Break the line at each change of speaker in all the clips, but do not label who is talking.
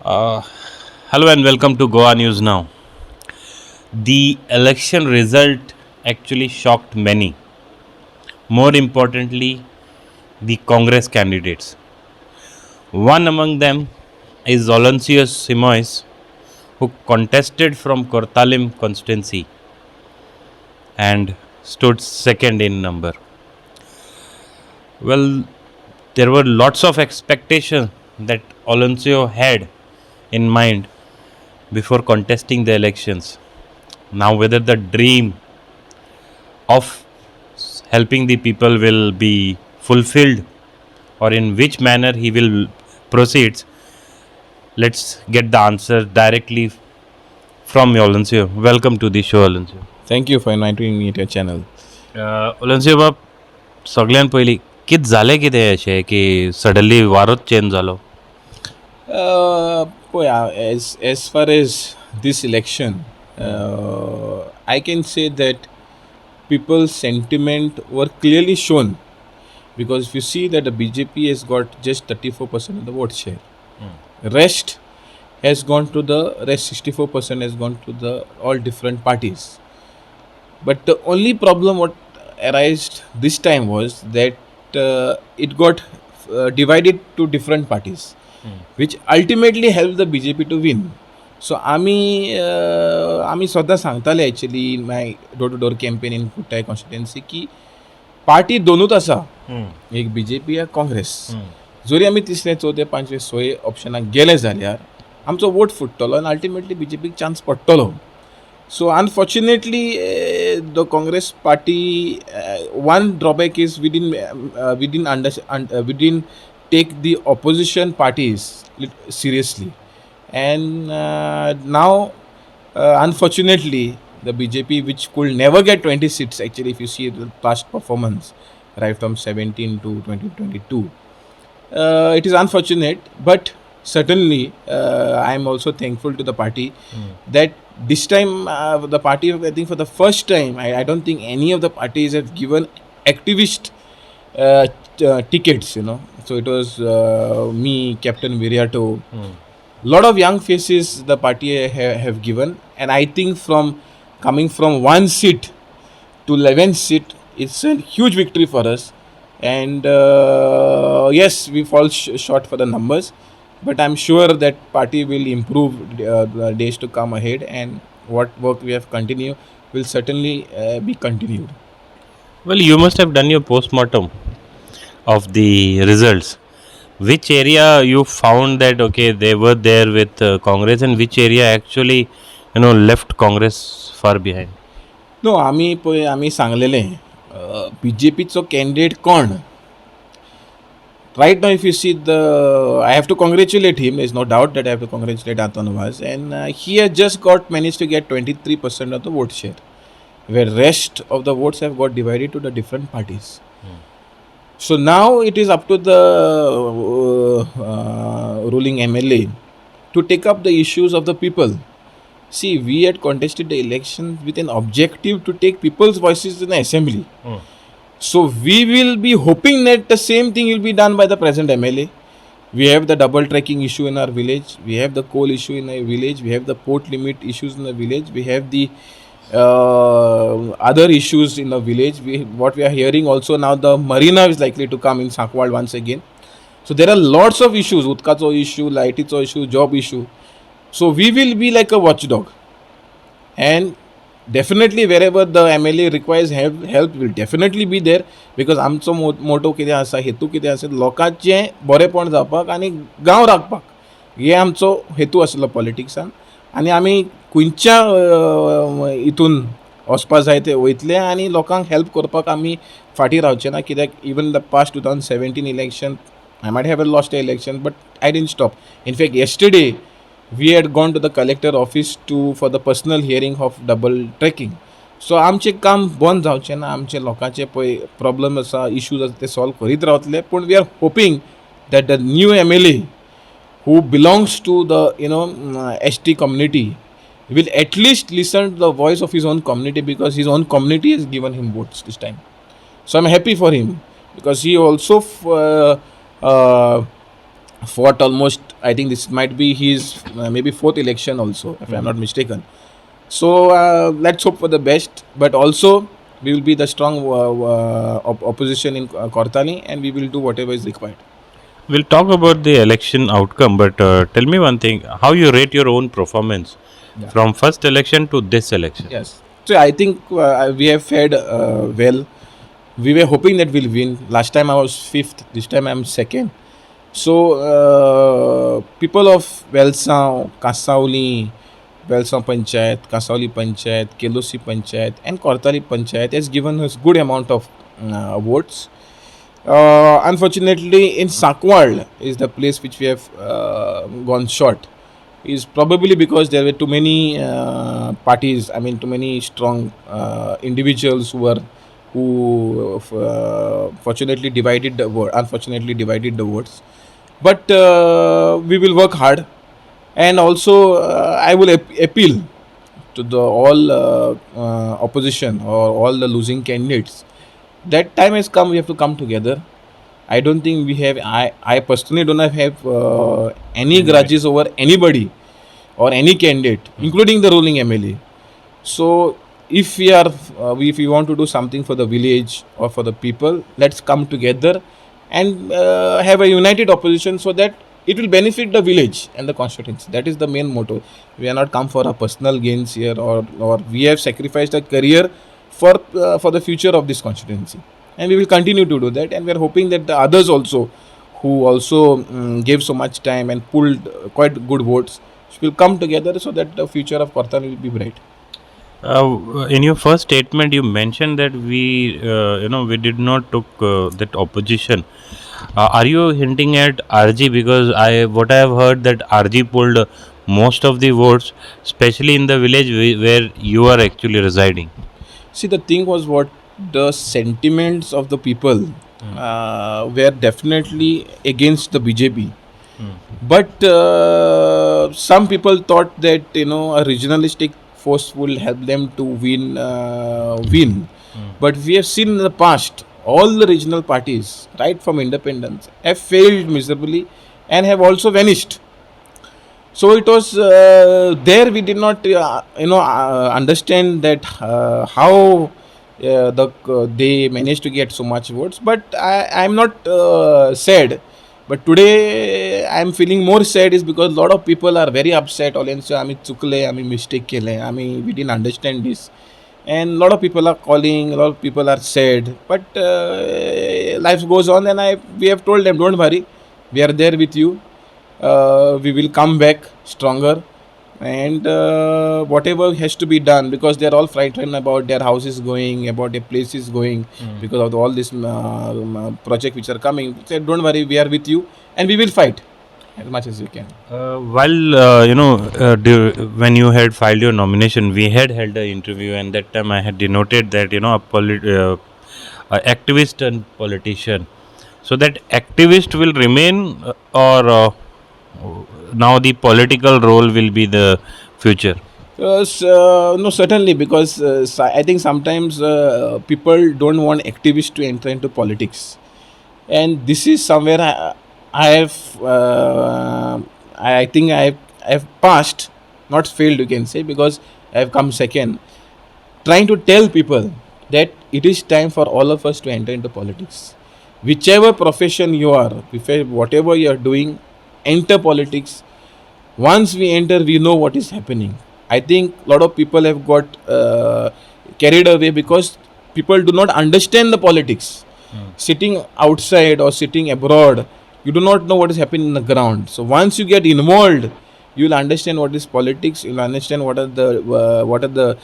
Uh, Hello and welcome to GoaNewsNow. The election result actually shocked many. More importantly, the Congress candidates. One among them is Olencio Simoes, who contested from Kortalim constituency and stood second in number. Well, there were lots of expectations that Olencio had in mind before contesting the elections. Now, whether the dream of helping the people will be fulfilled or in which manner he will proceed, let's get the answer directly from Olencio. Welcome to the show, Olencio.
Thank you for inviting me to your channel.
Olencio बाब, सगळ्यान पयलीं कितें जालें कितें अशें की suddenly वारोच change जालो?
As far as this election, I can say that people's sentiment were clearly shown, because if you see that the BJP has got just 34% of the vote share. Rest 64% has gone to the all different parties. But the only problem what arose this time was that it got divided to different parties, which ultimately helped the BJP to win. So आम्ही स्वतः सांगताले actually in my door to door campaign in कुट्टाय constituency की party दोनूच आसा, एक BJP या काँग्रेस. जरी आमी तिसरे चवथे पांचवे सोय ऑप्शनाक गेले जाल्यार आमचो वोट फुट्टलो आनी अल्टिमेटली BJPक चान्स पडटलो. So unfortunately, the Congress party, one drawback is we didn't take the opposition parties seriously, and now unfortunately the BJP, which could never get 20 seats, actually if you see the past performance right from 17 to 2022, it is unfortunate, but certainly I am also thankful to the party that this time the party, I think for the first time, I don't think any of the parties have given activist tickets, So it was me, Captain Viriato, lot of young faces the party have given, and I think from coming from 1 seat to 11 seat, it's a huge victory for us. And yes, we fall short for the numbers, but I'm sure that party will improve the days to come ahead, and what work we have continued will certainly be continued.
Well, you must have done your postmortem of the results. Which area you found that okay they were there with Congress, and which area actually left Congress far behind?
No, आम्ही सांगलेले BJPचो candidate कोण. Right now, if you see I have to congratulate him. There's no doubt that I have to congratulate Atanavas, and he has just managed to get 23% of the vote share, where rest of the votes have got divided to the different parties. So now it is up to the ruling MLA to take up the issues of the people. See, we had contested the election with an objective to take people's voices in the assembly. So we will be hoping that the same thing will be done by the present MLA. We have the double tracking issue in our village. We have the coal issue in our village. We have the port limit issues in the village. We have the other issues in the village. What we are hearing also now, the marina is likely to come in Sakwal once again. So there are lots of issues. Utkacho issue, Laiticho issue, job issue. So we will be like a watchdog. And definitely wherever the MLA requires help will definitely be there, because आमचो मोटो कितें आसा, हेतू कितें आसा, लोकांचें बरेपण जावपाक आनी गांव राखपाक, हे आमचो हेतू आसलो पॉलिटिक्सान. आनी आमी खंयच्या हितून वचपा जाय ते वयतले आनी लोकांक हेल्प करपाक आमी फाटीं रावचे ना. कित्याक even the past 2017 election, I might have lost the election, but I didn't stop. In fact, yesterday we had gone to the collector office for the personal hearing of double tracking. So आमचे काम बंद जावचे ना. आमचे लोकांचे पळय problem आसा, issues आसा, ते सॉल्व करीत रावतले. पूण we are hoping that the new MLA who belongs to the ST community will at least listen to the voice of his own community, because his own community has given him votes this time. So I'm happy for him, because he also fought almost. I think this might be his maybe fourth election also, if I'm not mistaken. So let's hope for the best. But also we will be the strong opposition in Kortani, and we will do whatever is required.
We'll talk about the election outcome, but tell me one thing: how you rate your own performance
Yeah.
from first election to this election?
Yes. So I think we have fared well. We were hoping that we'll win. Last time I was fifth. This time I'm second. So people of Velsav, Kasauli, Velsav Panchayat, Kasauli Panchayat, Kelosi Panchayat, and Kortali Panchayat has given us good amount of votes. Unfortunately, in Sakwal is the place which we have gone short. Is probably because there were too many parties. I mean, too many strong individuals who fortunately divided the vote. Unfortunately, divided the votes. But we will work hard, and also I will appeal to the all opposition or all the losing candidates. That time has come. We have to come together. I don't think we have. I personally don't have any grudges over anybody or any candidate, including the ruling MLA. So if we are, if we want to do something for the village or for the people, let's come together and have a united opposition so that it will benefit the village and the constituency. That is the main motto. We are not come for our personal gains here, or we have sacrificed a career for the future of this constituency, and we will continue to do that. And we are hoping that the others also, who also gave so much time and pulled quite good votes, will come together so that the future of Kortan will be bright.
In your first statement, you mentioned that we did not took that opposition. Are you hinting at RG? Because what I have heard that RG pulled most of the votes, especially in the village where you are actually residing.
See, the thing was what the sentiments of the people were definitely against the BJP. But some people thought that a regionalistic force will help them to win. But we have seen in the past all the regional parties, right from independence, have failed miserably and have also vanished. So it was there we did not understand that how they managed to get so much votes. But I'm not sad. But today I'm feeling more sad is because a lot of people are very upset. Olencio, आम्ही चुकले, आम्ही mistake केले, we didn't understand this. And a lot of people are calling, a lot of people are sad. But life goes on, and we have told them, don't worry, we are there with you. We will come back stronger, and whatever has to be done, because they are all frightened about their houses going, about their places going, because of all this project which are coming. Say, don't worry, we are with you, and we will fight as much as we can.
When you had filed your nomination, we had held an interview, and that time I had denoted that a activist and politician. So that activist will remain, or now the political role will be the future.
No, certainly, because I think sometimes people don't want activists to enter into politics, and this is somewhere I have I think I have passed, not failed, you can say, because I have come second, trying to tell people that it is time for all of us to enter into politics. Whichever profession you are, whatever you are doing, enter politics. Once we enter, we know what is happening. I think a lot of people have got carried away because people do not understand the politics. Sitting outside or sitting abroad, you do not know what is happening in the ground. So once you get involved, you will understand what is politics. You will understand what are the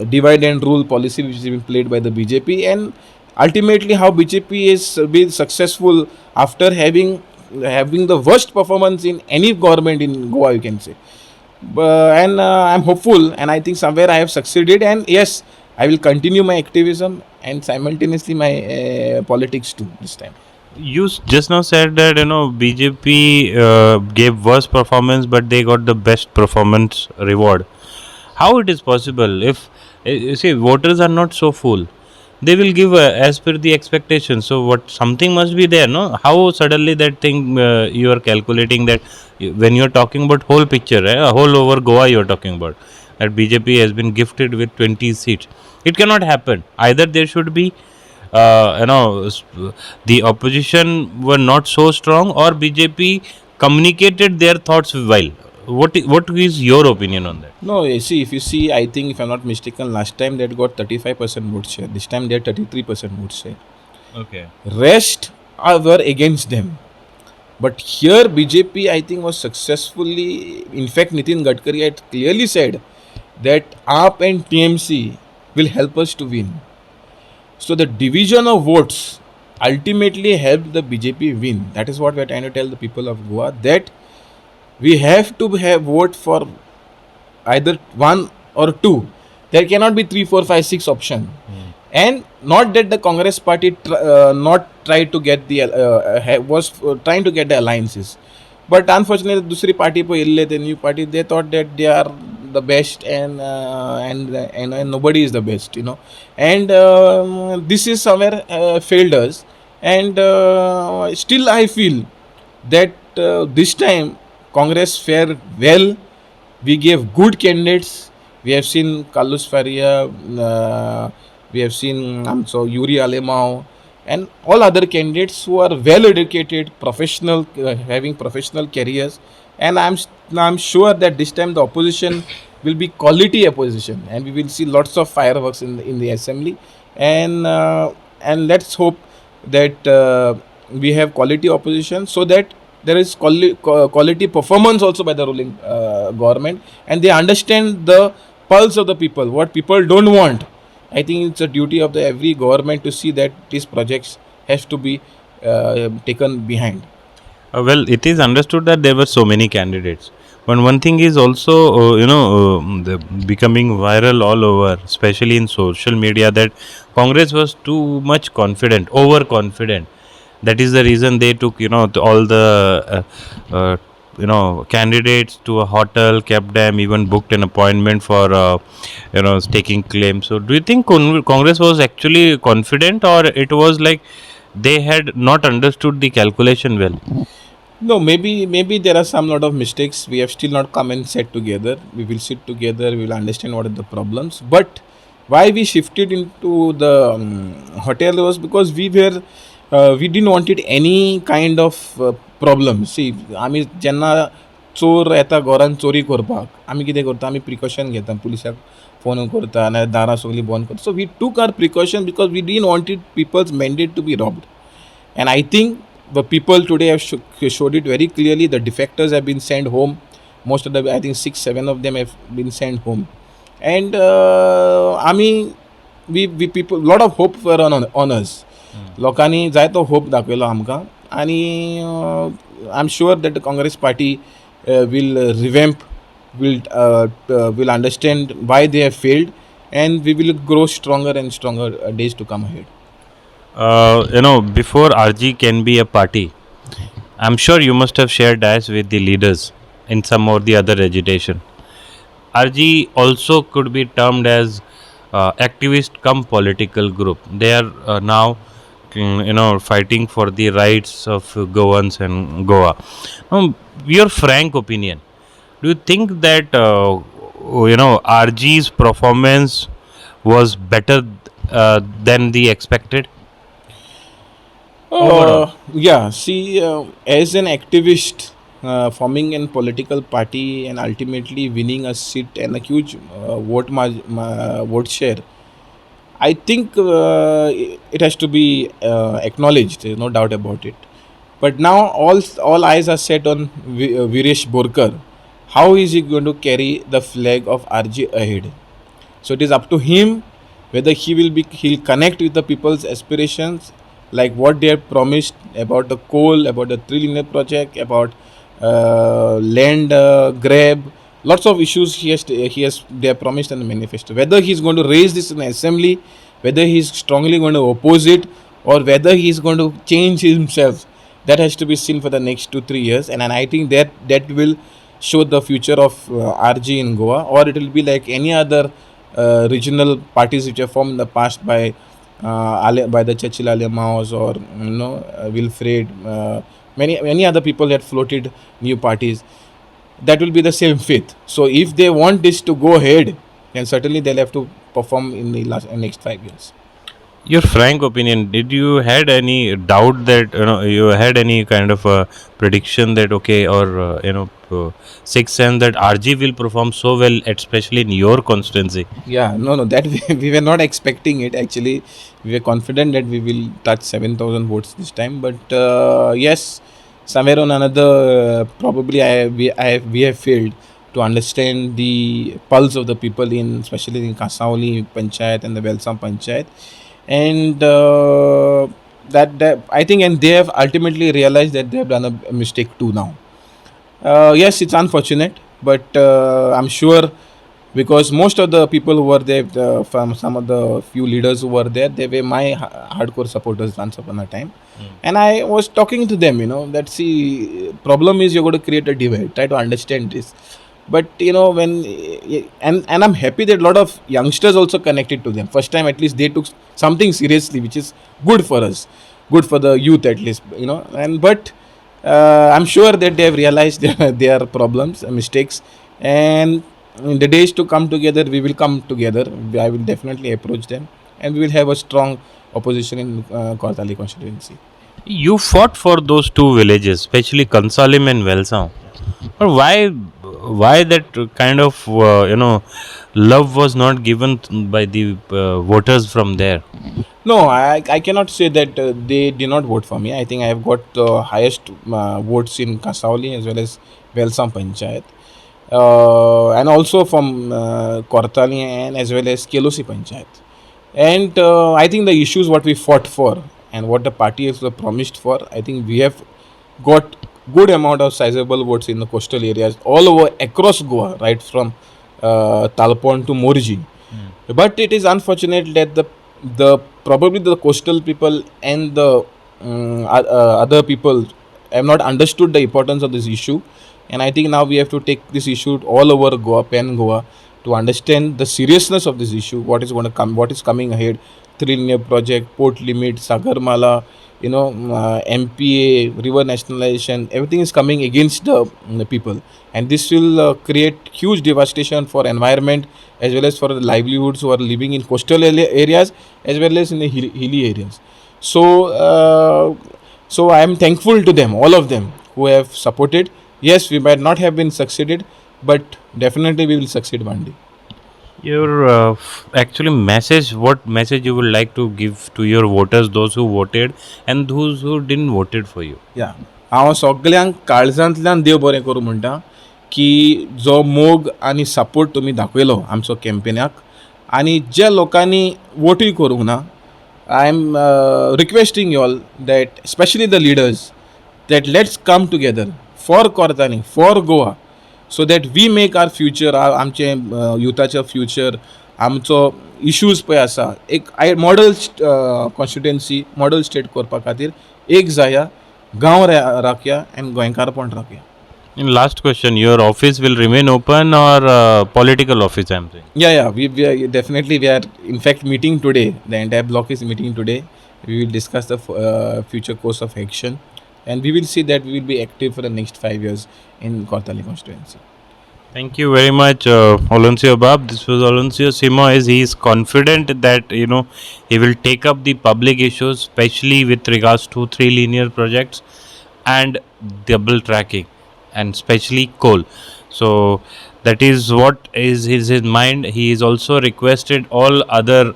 divide and rule policy which is being played by the BJP, and ultimately how BJP is been successful after having the worst performance in any government in Goa, you can say. And I'm hopeful, and I think somewhere I have succeeded, and yes, I will continue my activism and simultaneously my politics too this time.
You just now said that BJP gave worst performance, but they got the best performance reward. How it is possible? If you see, voters are not so full, they will give as per the expectation. So what, something must be there, no? How suddenly that thing you are calculating that when you are talking about whole picture, whole over Goa you are talking about, that BJP has been gifted with 20 seats. It cannot happen. Either there should be the opposition were not so strong, or BJP communicated their thoughts well. What is your opinion on that?
No, see, if you see, I think if I'm not mistaken, last time they had got 35% vote share. This time they had 33% vote share.
Okay.
Rest were against them. But here BJP, I think, was successfully. In fact, Nitin Gadkari had clearly said that AAP and TMC will help us to win. So the division of votes ultimately helped the BJP win. That is what we are trying to tell the people of Goa, that we have to have vote for either one or two. There cannot be 3, 4, 5, 6 option. And not that the Congress party not tried to get the was trying to get the alliances, but unfortunately दूसरी party पे इल्ले the new party, they thought that they are the best, and nobody is the best, and this is somewhere failed us. And still I feel that this time Congress fared well. We gave good candidates. We have seen Carlos Faria, we have seen Yuri Alemao, and all other candidates who are well educated, professional, having professional careers. And I'm sure that this time the opposition will be quality opposition, and we will see lots of fireworks in the assembly. And let's hope that we have quality opposition, so that there is quality performance also by the ruling government, and they understand the pulse of the people, what people don't want. I think it's a duty of the every government to see that these projects has to be taken behind.
Well, it is understood that there were so many candidates. But one thing is also, becoming viral all over, especially in social media, that Congress was too much confident, overconfident. That is the reason they took, all the, candidates to a hotel, kept them, even booked an appointment for, taking claims. So, do you think Congress was actually confident, or it was like they had not understood the calculation well?
No, maybe there are some lot of mistakes. We have still not come and sat together. We will sit together. We will understand what are the problems. But why we shifted into the hotel was because we didn't wanted any kind of problem. See, आमी जेन्ना चोर येता घरान चोरी करपाक, आमी कितें करता, आमी प्रिकॉशन घेता, पुलिसाक फोन करता आनी दारां सगळीं बंद करता. So we took our precaution because we didn't wanted people's mandate to be robbed. And I think the people today have showed it very clearly. The defectors have been sent home. Most of the, I think 6, 7 of them have been sent home. And we people, lot of hope were on us. लोकांनी जाय तो hope दाखयलो आमकां. आनी I'm sure that the Congress party will revamp, will understand why they have failed, and we will grow stronger and stronger days to come ahead.
Before RG can be a party, I'm sure you must have shared dice with the leaders in some or the other agitation. RG also could be termed as activist come political group. They are now, fighting for the rights of Goans and Goa. Your frank opinion, do you think that RG's performance was better than the expected?
Yeah, see, as an activist, forming a political party and ultimately winning a seat and a huge vote share, I think it has to be acknowledged. There's no doubt about it. But now all eyes are set on Viresh Borkar. How is he going to carry the flag of RG ahead? So it is up to him whether he'll connect with the people's aspirations, like what they have promised about the coal, about the three-linear project, about land grab, lots of issues they have promised in the manifesto. Whether he's going to raise this in the assembly, whether he's strongly going to oppose it, or whether he's going to change himself, that has to be seen for the next 2-3 years. And I think that will show the future of RG in Goa, or it will be like any other regional parties which are formed in the past by by the Churchill Alemaos or Wilfred, many other people that floated new parties, that will be the same faith. So if they want this to go ahead, then certainly they'll have to perform in the next 5 years.
Your frank opinion, did you had any doubt that you had any kind of a prediction that okay, or sixth sense that RG will perform so well, especially in your constituency?
Yeah, no, that we were not expecting it actually. We were confident that we will touch 7,000 votes this time, but yes, somewhere or another, probably we have failed to understand the pulse of the people in, especially in Kasauli Panchayat and the Belsam Panchayat, and that I think, and they have ultimately realized that they have done a mistake too now. Yes, it's unfortunate, but I'm sure, because most of the people who were there, from some of the few leaders who were there, they were my hardcore supporters once upon a time. And I was talking to them, that see, problem is you're going to create a divide. Try to understand this. But and I'm happy that a lot of youngsters also connected to them. First time, at least they took something seriously, which is good for us, good for the youth at least. And but I'm sure that they have realized their problems, mistakes, and in the days to come together, we will come together. I will definitely approach them, and we will have a strong opposition in Kortali constituency.
You fought for those two villages, especially Kansalim and Velsam. But why that kind of love was not given by the voters from there?
No, I cannot say that they did not vote for me. I think I have got the highest votes in Kasauli as well as Velsam Panchayat, and also from Kortali and as well as Kelosi Panchayat. And I think the issues what we fought for and what the party has promised for, I think we have got good amount of sizable votes in the coastal areas all over across Goa, right from Talpon to Morji. But it is unfortunate that the probably the coastal people and the other people have not understood the importance of this issue, and I think now we have to take this issue all over Goa, pan Goa, to understand the seriousness of this issue, what is going to come, what is coming ahead. Three-linear project, port limit, Sagarmala, MPA, river nationalization, everything is coming against the people, and this will create huge devastation for environment as well as for the livelihoods who are living in coastal areas as well as in the hilly areas. So, so I am thankful to them, all of them who have supported. Yes, we might not have been succeeded, but definitely we will succeed one day.
Your actually message, what message you would like to give to your voters, those who voted and those who didn't voted for you?
या हांव सगळ्यांक काळजांतल्यान देव बरें करूं म्हणटा की जो मोग आनी सपोर्ट तुमी दाखयलो आमचो कॅम्पेनाक, आनी ज्या लोकांनी वोटूय करूंक ना, I am requesting you all that specially the leaders that let's come together for कोर्तानी, for Goa, so that we make our future, आमचे युथाचें फ्युचर, आमचो इश्यूज पळय आसा, एक मॉडल कॉन्स्टिट्युएन्सी, मॉडल स्टेट करपा खातीर एक जाया, गांव राखया आनी गोंयकारपण राखया.
In last question, your office will remain open or political office, I am saying?
Yeah, we are definitely, we are in fact meeting today. The entire block is meeting today. We will discuss the future course of action, and we will see that we will be active for the next 5 years in Kortali constituency.
Thank you very much, Olencio Bab. This was Olencio Simoes. He is confident that he will take up the public issues, especially with regards to three linear projects and double tracking, and especially coal. So that is what is his mind. He is also requested all other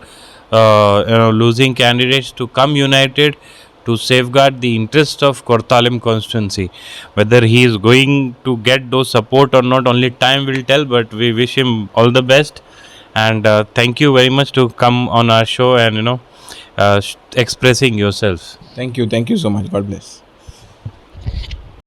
losing candidates to come united to safeguard the interest of Kortalim constituency. Whether he is going to get those support or not, only time will tell, but we wish him all the best. And thank you very much to come on our show and expressing yourself.
Thank you so much. God bless.